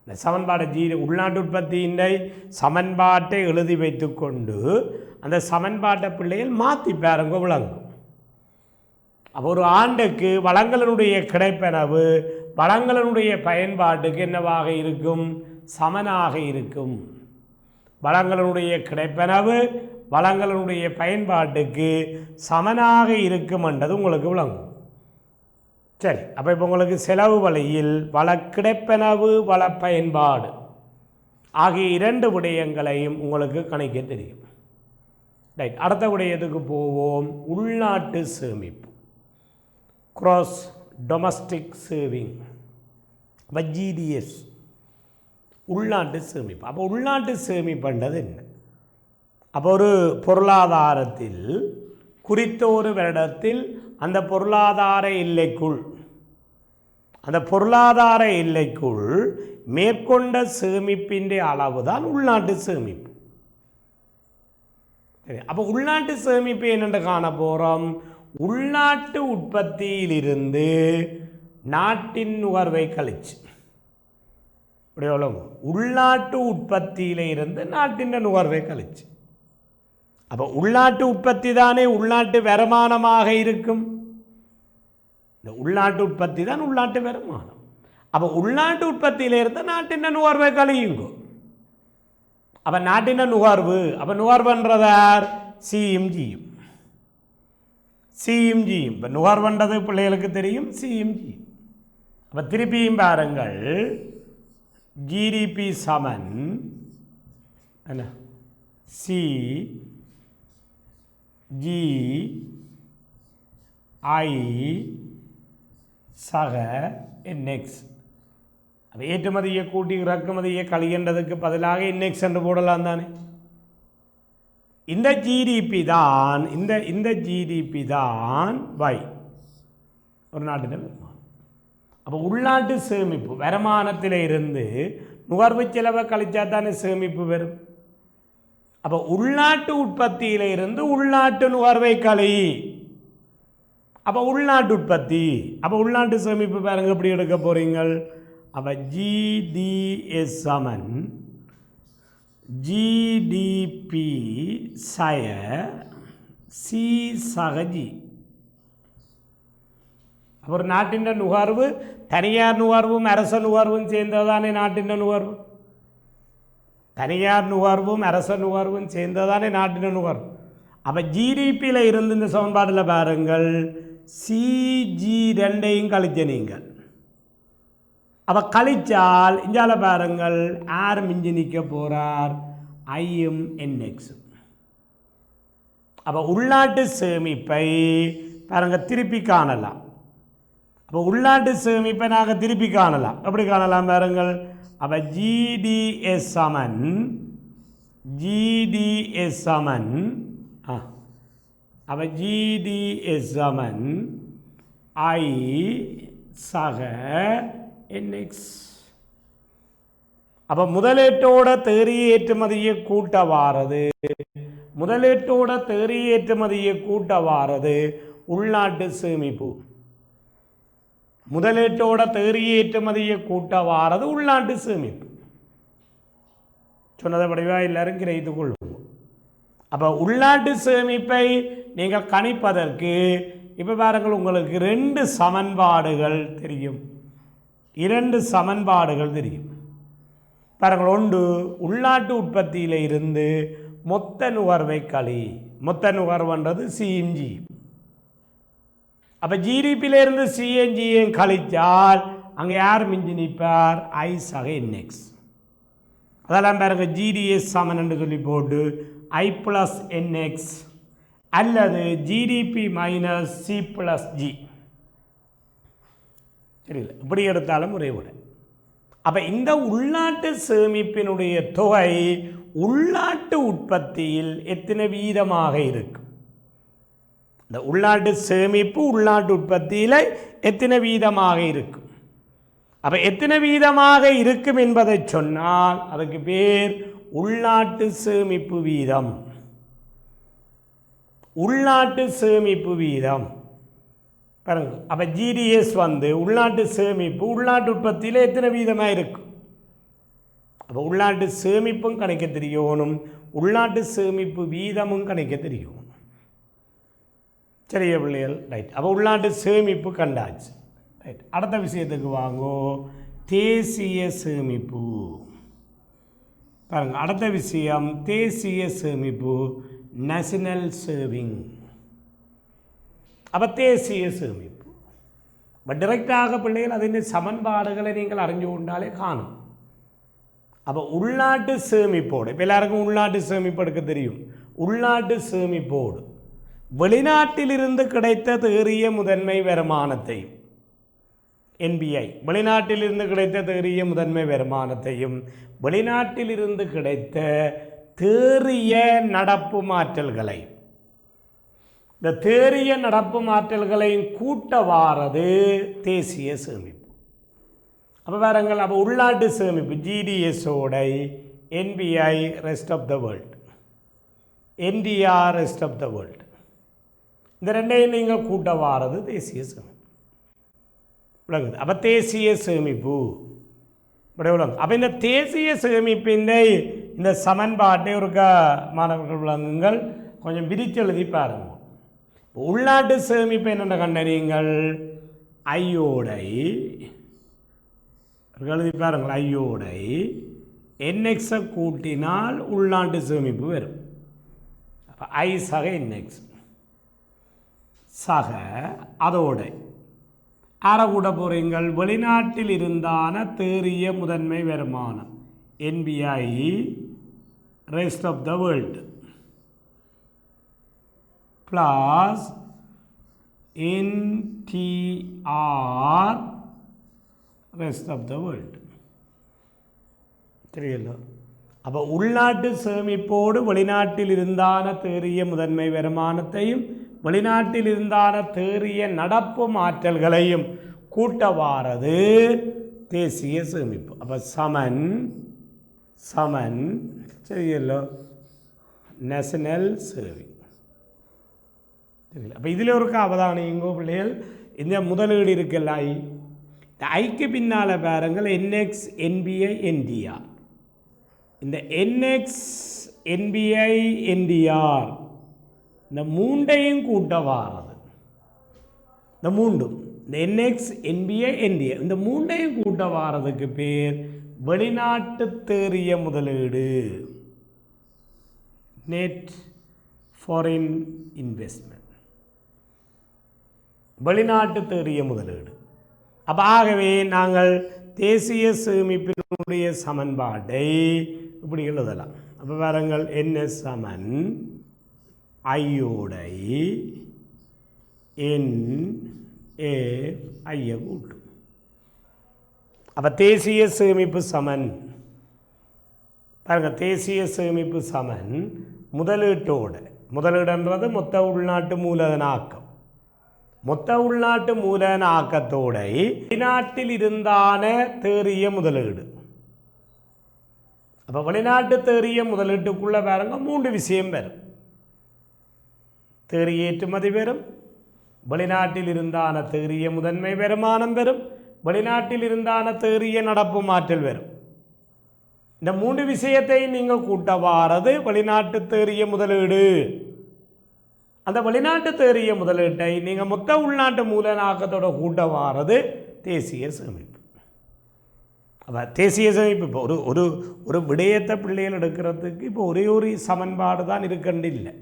இந்த சமன்பாடு உள்நாட்டு உற்பத்தியின் சமன்பாட்டை எழுதி வைத்து கொண்டு அந்த சமன்பாட்டை பிள்ளைகள் மாற்றி பாருங்க விளங்கும். அப்போ ஒரு ஆண்டுக்கு வளங்களினுடைய கிடைப்பனவு வளங்களினுடைய பயன்பாட்டுக்கு என்னவாக இருக்கும்? சமனாக இருக்கும். வளங்களினுடைய கிடைப்பனவு வளங்களினுடைய பயன்பாட்டுக்கு சமனாக இருக்கும் என்றது உங்களுக்கு விளங்கும், சரி? அப்போ இப்போ உங்களுக்கு செலவு வழியில் வள கிடைப்பனவு வள பயன்பாடு ஆகிய 2 விடயங்களையும் உங்களுக்கு கணிக்க தெரியும். ரைட், அடுத்த விடயத்துக்கு போவோம். உள்நாட்டு சேமிப்பு, கிராஸ் டொமஸ்டிக் சேவிங், ஜிடிஎஸ், உள்நாட்டு சேமிப்பு. அப்போ உள்நாட்டு சேமிப்புன்றது என்ன? அப்போ ஒரு பொருளாதாரத்தில் குறித்த ஒரு வருடத்தில் அந்த பொருளாதார எல்லைக்குள் மேற்கொண்ட சேமிப்பின் அளவு தான் உள்நாட்டு சேமிப்பு. சரி, அப்போ உள்நாட்டு சேமிப்பு என்னென்று காண போகிறோம். உள்நாட்டு உற்பத்தியிலிருந்து நாட்டின் நுகர்வை கழிச்சு, உள்நாட்டு உற்பத்தியில இருந்து நாட்டின் நுகர்வை கழிச்சு. அப்போ உள்நாட்டு உற்பத்தி தானே உள்நாட்டு வருமானமாக இருக்கும். இந்த உள்நாட்டு உற்பத்தி தான் உள்நாட்டு வருமானம். அப்போ உள்நாட்டு உற்பத்தியிலிருந்து நாட்டின் நுகர்வை கழியுங்க. அப்போ நாட்டின் நுகர்வு, அப்போ நுகர்வுன்றதார் சிஎம்ஜியும். இப்போ நுகர்வுன்றது பிள்ளைகளுக்கு தெரியும், சிஎம்ஜியும். அப்போ திருப்பியும் பாருங்கள், ஜிடிபி சமன் என்ன, சி ஜி ஐ சக என்எக்ஸ். அது ஏற்றுமதியை கூட்டி இறக்குமதியை கழிகின்றதுக்கு பதிலாக இன்எக்ஸ் என்று போடலாம் தானே. இந்த ஜிடிபி தான் வை ஒரு நாட்டின் வருமானம். அப்போ உள்நாட்டு சேமிப்பு வருமானத்தில் இருந்து நுகர்வு செலவை கழிச்சா தானே சேமிப்பு வரும். அப்போ உள்நாட்டு உற்பத்தியில இருந்து உள்நாட்டு நுகர்வை கழி, அப்போ உள்நாட்டு உற்பத்தி. அப்போ உள்நாட்டு சேமிப்பு பாருங்க எப்படி எடுக்க போறீங்கள். அப்போ ஜிடிஎஸ் சமன் ஜிடிபி சய சி சகஜி. ஒரு நாட்டின் நுகர்வு தனியார் நுகர்வும் அரச நுகர்வும் சேர்ந்ததானே நாட்டின் நுகர்வு. தனியார் நுகர்வும் அரச நுகர்வும் சேர்ந்ததானே நாட்டின் நுகர்வு. அப்போ ஜிடிபியில் இருந்து இந்த சமன்பாட்டில் பாருங்கள், சிஜி ரெண்டையும் கழிச்ச நீங்கள். அப்போ கழிச்சால் இஞ்சால பாருங்கள், ஆர் மிஞ்சி நிற்க போகிறார், ஐயும் என்எக்ஸும். அப்போ உள்நாட்டு சேமிப்பை பாருங்கள் திருப்பி காணலாம். அப்போ உள்நாட்டு சேமிப்பை நாங்கள் திருப்பி காணலாம். எப்படி காணலாம் பாருங்கள். அப்போ ஜிடிஎஸ் சமன் அப்போ ஜிடிஎஸ் சமன் ஐ சக என்எக்ஸ். அப்போ முதலீட்டோட தேறிய ஏற்றுமதியை கூட்ட வாரது உள்நாட்டு சேமிப்பு. முதலீட்டோட தேறிய ஏற்றுமதியை கூட்ட வாரது உள்நாட்டு சேமிப்பு. சொன்னதை படிவா எல்லாரும் கிரகித்துக் கொள்வோம். அப்போ உள்நாட்டு சேமிப்பை நீங்கள் கணிப்பதற்கு இப்போ பாருங்கள், உங்களுக்கு ரெண்டு சமன்பாடுகள் தெரியும். பாருங்கள், ஒன்று உள்நாட்டு உற்பத்தியில் இருந்து மொத்த நுகர்வை கழி. மொத்த நுகர்வுன்றது சிஎம்ஜி. அப்போ ஜிடிபியிலிருந்து சிஎன்ஜியை கழித்தால் அங்கே யார் மிஞ்சி நிற்பார், ஐ சக என்எக்ஸ். அதெல்லாம் பாருங்க, ஜிடிஎஸ் சமன் என்று சொல்லி போட்டு ஐ ப்ளஸ் என்எக்ஸ் அல்லது GDP minus C plus G. சரியில்லை, இப்படி எடுத்தாலும் ஒரே விட. அப்போ இந்த உள்நாட்டு சேமிப்பினுடைய தொகை உள்நாட்டு உற்பத்தியில் எத்தனை வீதமாக இருக்கும். இந்த உள்நாட்டு சேமிப்பு உள்நாட்டு உற்பத்தியில் எத்தனை வீதமாக இருக்கும். அப்போ எத்தனை வீதமாக இருக்கும் என்பதை சொன்னால் அதுக்கு பேர் உள்நாட்டு சேமிப்பு வீதம். உள்நாட்டு சேமிப்பு வீதம் பாருங்க. அப்போ ஜிடிஎஸ் உள்நாட்டு சேமிப்பு உள்நாட்டு உற்பத்தியில் எத்தனை வீதமாக இருக்கும். அப்போ உள்நாட்டு சேமிப்பும் கணக்க தெரியணும், உள்நாட்டு சேமிப்பு வீதமும் கணக்க தெரியணும். சரியா பிள்ளைகள், ரைட். அப்போ உள்நாட்டு சேமிப்பு கண்டாச்சு, ரைட். அடுத்த விஷயத்துக்கு வாங்கோ, தேசிய சேமிப்பு. பாருங்க, அடுத்த விஷயம் தேசிய சேமிப்பு, நேஷனல் சேவிங். அப்போ தேசிய சேமிப்பு டைரெக்டாக பிள்ளைகள் அதின் சமன்பாடுகளை நீங்கள் அறிஞ்சு கொண்டாலே காணும். அப்போ உள்நாட்டு சேமிப்போடு இப்போ எல்லாருக்கும் உள்நாட்டு சேமிப்பு எடுக்க தெரியும். உள்நாட்டு சேமிப்போடு வெளிநாட்டிலிருந்து கிடைத்த தேறிய முதன்மை வருமானத்தையும் என்பிஐ வெளிநாட்டிலிருந்து கிடைத்த தேறிய முதன்மை வருமானத்தையும் வெளிநாட்டிலிருந்து கிடைத்த தேறிய நடப்பு மாற்றல்களை இந்த தேறிய நடப்பு மாற்றல்களையும் கூட்ட வாரது தேசிய சேமிப்பு. அப்போ பாருங்கள், அப்போ உள்நாட்டு சேமிப்பு ஜிடிஎஸோட NPI rest of the world, NTR rest of the world, இந்த ரெண்டையும் நீங்கள் கூட்ட வாரது தேசிய சேமிப்பு விளங்குது. அப்போ தேசிய சேமிப்பு விளங்கு. அப்போ இந்த தேசிய சேமிப்பின் இந்த சமன்பாட்டை ஒரு மாணவர்கள் விளங்குங்கள் கொஞ்சம் விரிச்சு எழுதி பாருங்க. உள்நாட்டு சேமிப்பு என்னென்ன கண்டறியுங்கள், ஐயோடை எழுதி பாருங்கள், ஐயோடை என்எக்ஸை கூட்டினால் உள்நாட்டு சேமிப்பு வரும். அப்போ ஐ சக என்எக்ஸ் சக அதோட அரை கூட போகிறீங்கள் வெளிநாட்டில் இருந்தான தேறிய முதன்மை வருமானம் NPI rest of the world plus NTR rest of the world. தெரியல. அப்போ உள்நாட்டு சேமிப்போடு வெளிநாட்டில் இருந்தான தேறிய முதன்மை வருமானத்தையும் வெளிநாட்டில் இருந்தான தேறிய நடப்பு மாற்றல்களையும் கூட்ட வாரது தேசிய சேமிப்பு. அப்போ சமன் சமன் தெரியல நேஷனல் சேவிங். தெரியல. அப்போ இதில் ஒரு அவதானம் எங்கோ பிள்ளைகள் இந்த முதலீடு இருக்குல்ல ஐ, இந்த ஐக்கு பின்னால் பாருங்கள் என்எக்ஸ் என்பிஐ என்டிஆர். இந்த என்எக்ஸ் என்பிஐ என்டிஆர் இந்த மூண்டையும் கூட்ட வாரது, இந்த மூண்டும் இந்த என்எக்ஸ் என்பிஐ என்டிஆர் இந்த மூண்டையும் கூட்ட வாரதுக்கு பேர் வெளிநாட்டு தேறிய முதலீடு, நெட் ஃபாரின் இன்வெஸ்ட்மெண்ட், வெளிநாட்டு தேறிய முதலீடு. அப்போ ஆகவே நாங்கள் தேசிய சேமிப்பினுடைய சமன்பாட்டை இப்படி எழுதலாம். அப்போ பாருங்கள், என்எஸ் சமன் ஐயோடை என் ஏ ஐய கூட்டு. அப்போ தேசிய சேமிப்பு சமன் பாருங்கள், தேசிய சேமிப்பு சமன் முதலீட்டோடு, முதலீடுன்றது மொத்த உள்நாட்டு மூலதன ஆக்கம், மொத்த உள்நாட்டு மூலதன ஆக்கத்தோட வெளிநாட்டில் இருந்தான தேறிய முதலீடு. அப்போ வெளிநாட்டு தேறிய முதலீட்டுக்குள்ளே பாருங்க மூன்று விஷயம் வரும். தேறிய ஏற்றுமதி வரும், வெளிநாட்டில் இருந்தான தேறிய முதன்மை வருமானம் வரும், வெளிநாட்டில் இருந்தான தேறிய நடப்பு மாற்றல் வரும். இந்த மூன்று விஷயத்தை நீங்கள் கூட்ட வாரது வெளிநாட்டு தேறிய முதலீடு. அந்த வெளிநாட்டு தேறிய முதலீட்டை நீங்கள் மொத்த உள்நாட்டு மூலதன ஆக்கத்தோட கூட்ட வாரது தேசிய சேமிப்பு. அப்போ தேசிய சேமிப்பு இப்போ ஒரு ஒரு ஒரு விடயத்தை பிள்ளைகள் எடுக்கிறதுக்கு இப்போ ஒரே ஒரு சமன்பாடு தான் இருக்கண்டு இல்லை,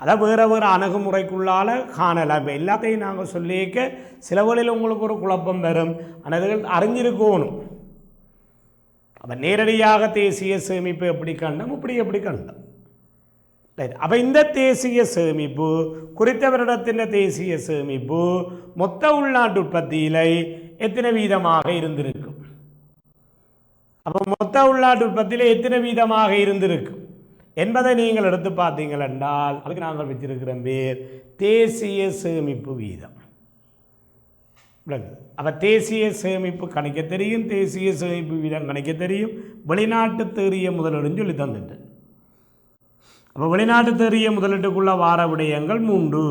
அதான் வேறு வேறு அணுகுமுறைக்குள்ளால் காணலாம். இப்போ எல்லாத்தையும் நாங்கள் சொல்லிக்க சில வழியில் உங்களுக்கு ஒரு குழப்பம் வரும், ஆனால் அறிஞ்சிருக்கணும். அப்போ நேரடியாக தேசிய சேமிப்பு எப்படி கண்டோம், இப்படி எப்படி கண்டோம். ரைட். அப்போ இந்த தேசிய சேமிப்பு குறித்த வருடத்தின் தேசிய சேமிப்பு மொத்த உள்நாட்டு உற்பத்தியில் எத்தனை வீதமாக இருந்திருக்கும்? அப்போ மொத்த உள்நாட்டு உற்பத்தியில் எத்தனை வீதமாக இருந்திருக்கும் என்பதை நீங்கள் எடுத்து பார்த்தீங்கள் என்றால் அதுக்கு நாங்கள் வச்சிருக்கிற பேர் தேசிய சேமிப்பு வீதம். அப்போ தேசிய சேமிப்பு கணிக்க தெரியும், தேசிய சேமிப்பு வீதம் கணிக்க தெரியும், வெளிநாட்டு தேறிய முதலீடுன்னு சொல்லி தந்துட்டேன். அப்போ வெளிநாட்டு தேறிய முதலீட்டுக்குள்ள வார விடயங்கள் 3,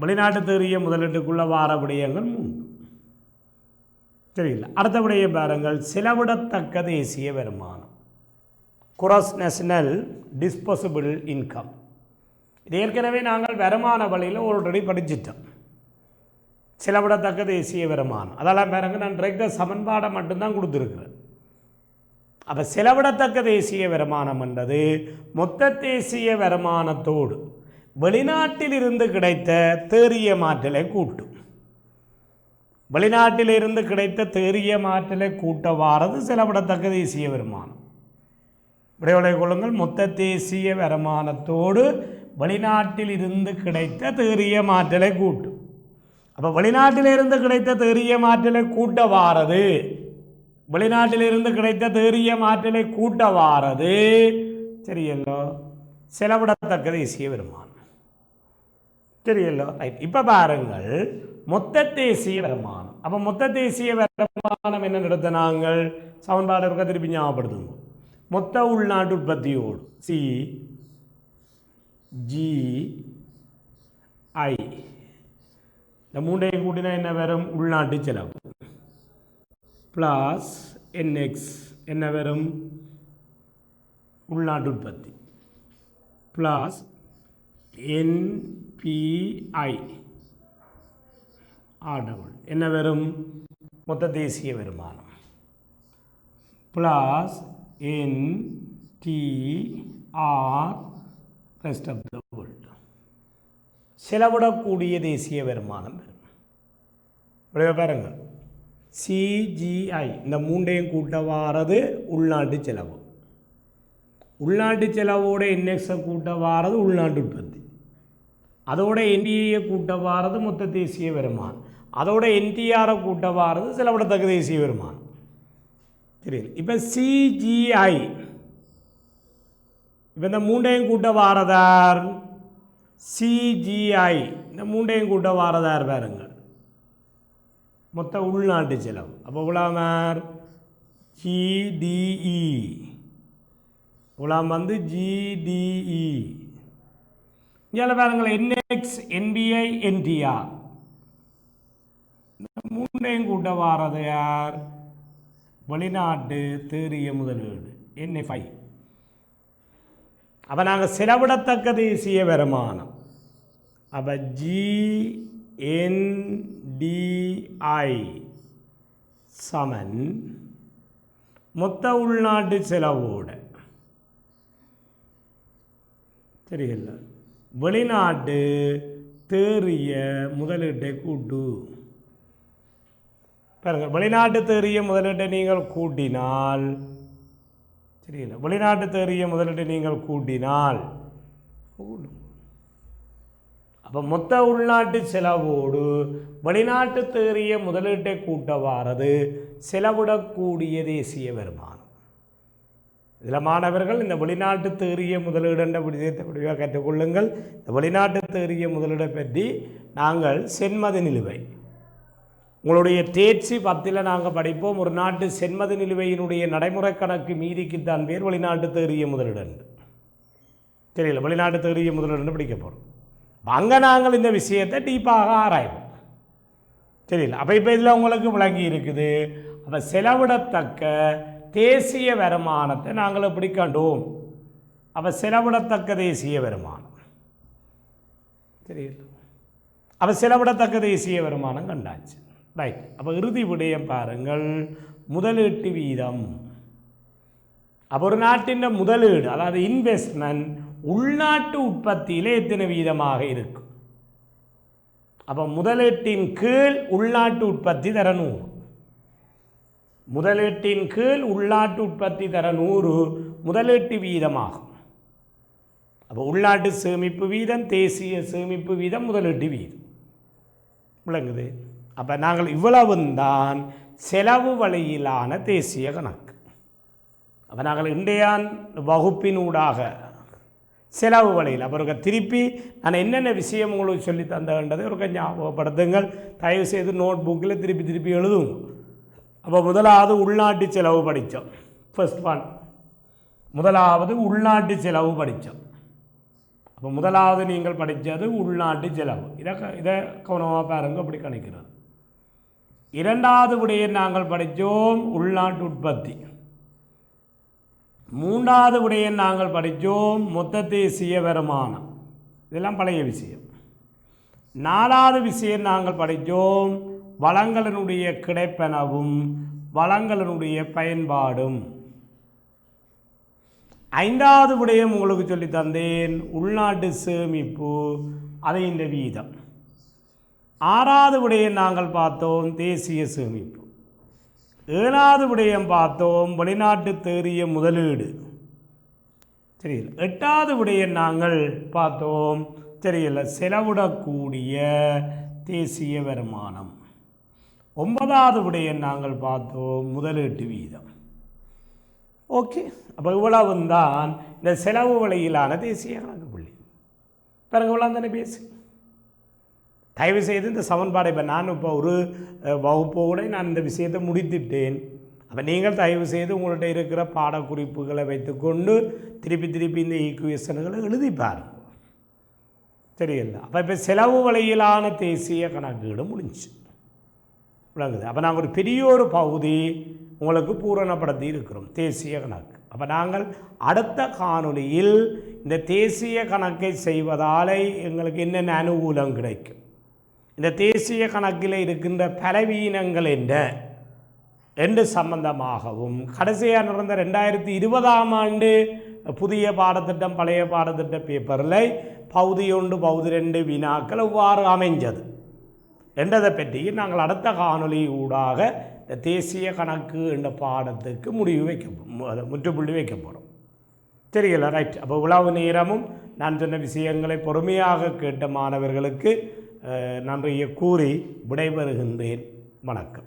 வெளிநாட்டு தேறிய முதலீட்டுக்குள்ள வார விடயங்கள் 3. தெரியல. அடுத்த விடயம் பாருங்கள், செலவிடத்தக்க தேசிய வருமானம், குராஸ் நேஷனல் டிஸ்போசபிள் இன்கம். இது ஏற்கனவே நாங்கள் வருமான வழியில் ஆல்ரெடி படிச்சிட்டோம். செலவிடத்தக்க தேசிய வருமானம் அதெல்லாம் பாருங்க, நான் டிரெக்டாக சமன்பாடை மட்டும்தான் கொடுத்துருக்குறேன். அப்போ செலவிடத்தக்க தேசிய வருமானம் என்றது மொத்த தேசிய வருமானத்தோடு வெளிநாட்டில் இருந்து கிடைத்த தேறிய மாற்றலை கூட்டும். வெளிநாட்டிலிருந்து கிடைத்த தேறிய மாற்றலை கூட்ட வாரது செலவிடத்தக்க தேசிய வருமானம். விடையோலை கொள்ளுங்கள். மொத்த தேசிய வருமானத்தோடு வெளிநாட்டில் இருந்து கிடைத்த தேறிய மாற்றலை கூட்டு. அப்போ வெளிநாட்டிலிருந்து கிடைத்த தேறிய மாற்றலை கூட்ட வாரது, வெளிநாட்டிலிருந்து கிடைத்த தேறிய மாற்றலை கூட்ட வாரது சரியல்லோ செலவிடத்தக்க தேசிய வருமானம். சரியல்லோ ரைட். இப்போ பாருங்கள் மொத்த தேசிய வருமானம். அப்போ மொத்த தேசிய வருமானம் என்ன நடத்த நாங்கள் சமன்பாடு இருக்க திருப்பி ஞாபகப்படுத்துங்க. மொத்த உள்நாட்டு உற்பத்தியோடு சி ஜி ஐ இந்த மூன்றையும் கூட்டினா என்ன வரும்? உள்நாட்டு செலவு ப்ளஸ் என்எக்ஸ் என்ன வரும்? உள்நாட்டு உற்பத்தி ப்ளஸ் என்பிஐ ஆர்டர் என்ன வரும்? மொத்த தேசிய வருமானம் plus NTR rest of the world செலவிடக்கூடிய தேசிய வருமானம் வரும். பாருங்கள் சிஜிஐ இந்த மூன்றையும் கூட்ட வாரது உள்நாட்டு செலவு, உள்நாட்டு செலவோட என்எக்ஸை கூட்ட வாரது உள்நாட்டு உற்பத்தி, அதோட என்டிஏயை கூட்ட வாரது மொத்த தேசிய வருமானம், அதோட என்டிஆரை கூட்ட வாரது செலவிடத்தக்க தேசிய வருமானம். தெரியல. இப்போ சிஜிஐ இப்போ இந்த மூன்றையும் கூட்ட வாரதார் சிஜிஐ இந்த மூன்றையும் கூட்ட வாரதார் பாருங்கள் மொத்த உள்நாட்டு செலவு. அப்போ உலாமார் ஜிடிஇ உலாம் வந்து ஜிடிஇ இங்கே பாருங்கள் என்எக்ஸ் என்பிஐ என்டிஆர் இந்த மூன்றையும் கூட்ட வாரது யார்? வெளிநாட்டு தேறிய முதலீடு என்எஃப்ஐ. அப்போ நாங்கள் செலவிடத்தக்க தேசிய வருமானம் அப்போ ஜிஎன்டிஐ சமன் மொத்த உள்நாட்டு செலவோட தெரியல வெளிநாட்டு தேறிய முதலீட்டை கூட்டு. பாருங்கள் வெளிநாட்டு தேறிய முதலீட்டை நீங்கள் கூட்டினால் தெரியல வெளிநாட்டு தேறிய முதலீட்டை நீங்கள் கூட்டினால் அப்போ மொத்த உள்நாட்டு செலவோடு வெளிநாட்டு தேறிய முதலீட்டை கூட்ட வாரது செலவிடக்கூடிய தேசிய வருமானம். இதில் மாணவர்கள் இந்த வெளிநாட்டு தேறிய முதலீடு என்ற விடயத்தை விரிவாக கற்றுக்கொள்ளுங்கள். இந்த வெளிநாட்டு தேறிய முதலீடை பற்றி நாங்கள் சென்மதி நிலுவை உங்களுடைய தேர்ச்சி 10 நாங்கள் படிப்போம். ஒரு நாட்டு சென்மதி நிலுவையினுடைய நடைமுறை கணக்கு மீதிக்குத்தான் பேர் வெளிநாட்டு தேறிய முதலீடு தெரியல வெளிநாட்டு தேறிய முதலீடு படிக்க போகிறோம். அங்கே நாங்கள் இந்த விஷயத்தை டீப்பாக ஆராய்வோம். தெரியல. அப்போ இப்போ இதில் உங்களுக்கு விளங்கி இருக்குது. அப்போ செலவிடத்தக்க தேசிய வருமானத்தை நாங்கள் எப்படி கண்டோம்? அப்போ செலவிடத்தக்க தேசிய வருமானம் தெரியல. அப்போ செலவிடத்தக்க தேசிய வருமானம் கண்டாச்சு. ரைட். அப்போ இறுதி விடயம் பாருங்கள் முதலீட்டு வீதம். அப்போ ஒரு நாட்டின் முதலீடு அதாவது இன்வெஸ்ட்மெண்ட் உள்நாட்டு உற்பத்தியில் எத்தனை வீதமாக இருக்கும்? அப்போ முதலீட்டின் கீழ் உள்நாட்டு உற்பத்தி தர 100, முதலீட்டின் கீழ் உள்நாட்டு உற்பத்தி தர 100 முதலீட்டு வீதமாகும். அப்போ உள்நாட்டு சேமிப்பு வீதம், தேசிய சேமிப்பு வீதம், முதலீட்டு வீதம் விளங்குது. அப்போ நாங்கள் இவ்வளவுந்தான் செலவு வழியிலான தேசிய கணக்கு. அப்போ நாங்கள் இன்றையான் வகுப்பினூடாக செலவு வழியில் அப்புறம் திருப்பி நான் என்னென்ன விஷயம் உங்களுக்கு சொல்லி தந்தேன்றதை ஒரு ஞாபகப்படுத்துங்கள். தயவு செய்து நோட் புக்கில் திருப்பி திருப்பி எழுதுங்க. அப்போ முதலாவது உள்நாட்டு செலவு படித்தோம். ஃபர்ஸ்ட் ஒன் முதலாவது உள்நாட்டு செலவு படித்தோம். அப்போ முதலாவது நீங்கள் படித்தது உள்நாட்டு செலவு. இதை கவனமாக பாருங்க அப்படி கணிக்கிறது. இரண்டாவது விடையை நாங்கள் படித்தோம் உள்நாட்டு உற்பத்தி. மூன்றாவது விடையை நாங்கள் படித்தோம் மொத்த தேசிய வருமானம். இதெல்லாம் பழைய விஷயம். நாலாவது விஷயம் நாங்கள் படித்தோம் வளங்களினுடைய கிடைப்பனவும் வளங்களினுடைய பயன்பாடும். ஐந்தாவது விடயம் உங்களுக்கு சொல்லி தந்தேன் உள்நாட்டு சேமிப்பு, அதை இந்த வீதம். ஆறாவது விடயம் நாங்கள் பார்த்தோம் தேசிய சேமிப்பு. ஏழாவது விடயம் பார்த்தோம் வெளிநாட்டு தேறிய முதலீடு. சரியில்லை. 8வது விடயம் நாங்கள் பார்த்தோம். சரியில்லை, செலவிடக்கூடிய தேசிய வருமானம். 9வது விடயம் நாங்கள் பார்த்தோம், முதலீட்டு வீதம். ஓகே, அப்போ இவ்வளவு தான் இந்த செலவு வழியிலான தேசிய கணக்கு புள்ளி. பிறகு இவ்வளோ தானே பேசு. தயவு செய்து இந்த சமன்பாடை இப்போ நான் இப்போ ஒரு வகுப்போடு நான் இந்த விஷயத்தை முடித்துட்டேன். அப்போ நீங்கள் தயவு செய்து உங்கள்கிட்ட இருக்கிற பாடக்குறிப்புகளை வைத்துக்கொண்டு திருப்பி இந்த ஈக்குவேஷன்களை எழுதி பாருங்க. சரியில்லை, அப்போ இப்போ செலவு வழியிலான தேசிய கணக்கீடு முடிஞ்சு விளங்குது. அப்போ நாங்கள் ஒரு பெரிய ஒரு பகுதி உங்களுக்கு பூரணப்படுத்தி இருக்கிறோம் தேசிய கணக்கு. அப்போ நாங்கள் அடுத்த காணொளியில் இந்த தேசிய கணக்கை செய்வதால் எங்களுக்கு என்னென்ன அனுகூலம் கிடைக்கும், இந்த தேசிய கணக்கில் இருக்கின்ற பலவீனங்கள் என்று சம்பந்தமாகவும், கடைசியாக நடந்த 2020ஆம் ஆண்டு புதிய பாடத்திட்டம் பழைய பாடத்திட்ட பேப்பரில் பகுதி 1 பகுதி 2 வினாக்கள் எவ்வாறு அமைஞ்சது என்றதை பற்றி நாங்கள் அடுத்த காணொளி ஊடாக இந்த தேசிய கணக்கு என்ற பாடத்துக்கு முற்றுப்புள்ளி வைக்க போகிறோம். சரிங்களா? ரைட். அப்போ உழவு நேரமும் நான் சொன்ன விஷயங்களை பொறுமையாக கேட்ட மாணவர்களுக்கு நன்றியை கூறி விடைபெறுகின்றேன். வணக்கம்.